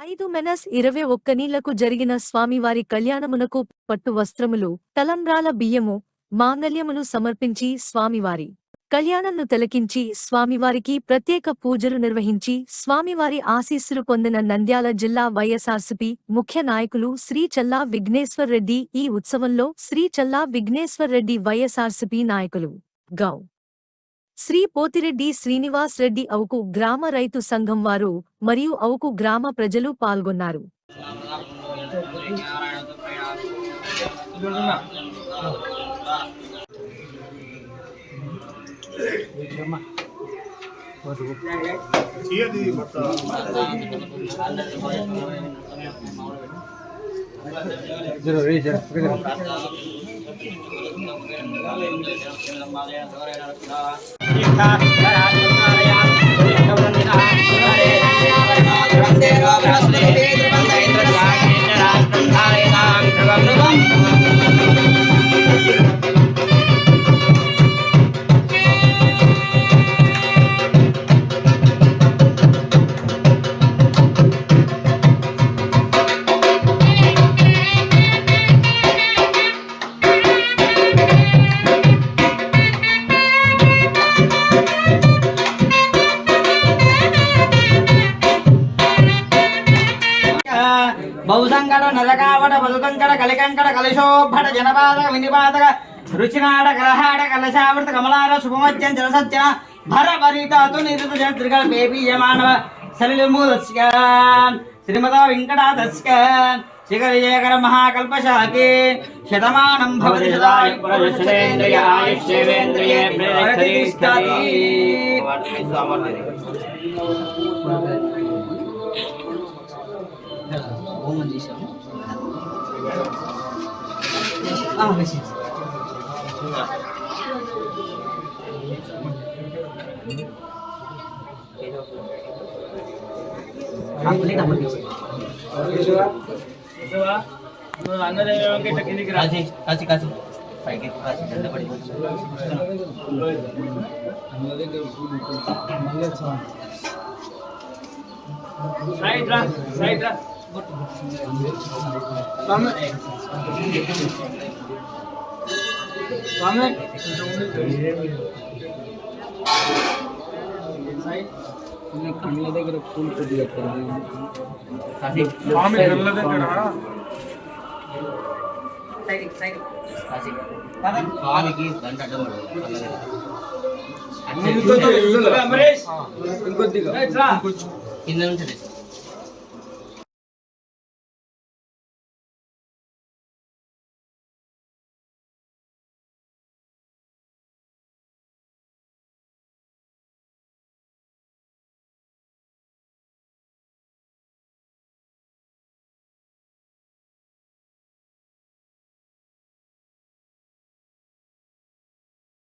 5-21 జరిగిన స్వామివారి కళ్యాణమునకు పట్టు వస్త్రములు, తలంబ్రాల బియ్యము, మాంగళ్యములు సమర్పించి స్వామివారి కళ్యాణంను తిలకించి స్వామివారికి ప్రత్యేక పూజలు నిర్వహించి స్వామివారి ఆశీస్సులు పొందిన నంద్యాల జిల్లా వైఎస్ఆర్సీపీ ముఖ్య నాయకులు శ్రీ చల్లా విఘ్నేశ్వర్ రెడ్డి. ఈ ఉత్సవంలో శ్రీ చల్లా విఘ్నేశ్వర్ రెడ్డి, వైఎస్ఆర్సీపీ నాయకులు గౌ శ్రీ పోతిరెడ్డి శ్రీనివాస్ రెడ్డి, అవుకు గ్రామ రైతు సంఘం వారు మరియు అవుకు గ్రామ ప్రజలు పాల్గొన్నారు. బహుసంకట నరకావట మధుకంకట కలికంకట కలశోభట జనపాదక వినిపాదక రుచినాడ కలహాడ కలశావృత కమలార శుభమత్యం జలసత్య భర భరితాతు నిరుత జత్రికల బేబీయమానవ సలిలమూలస్క శ్రీమదా వెంకటాదస్క శిఖరజయకర మహాకల్పశాఖే శతమానం భవతి సదాయు పురుషేంద్రియ ఆయుష్యేంద్రియే ప్రతిష్ఠాతి. ఓమన్ చేశాము. కళ్ళ దగ్గర పూలు కొద్దిగా స్వామికి దండ కింద నుంచి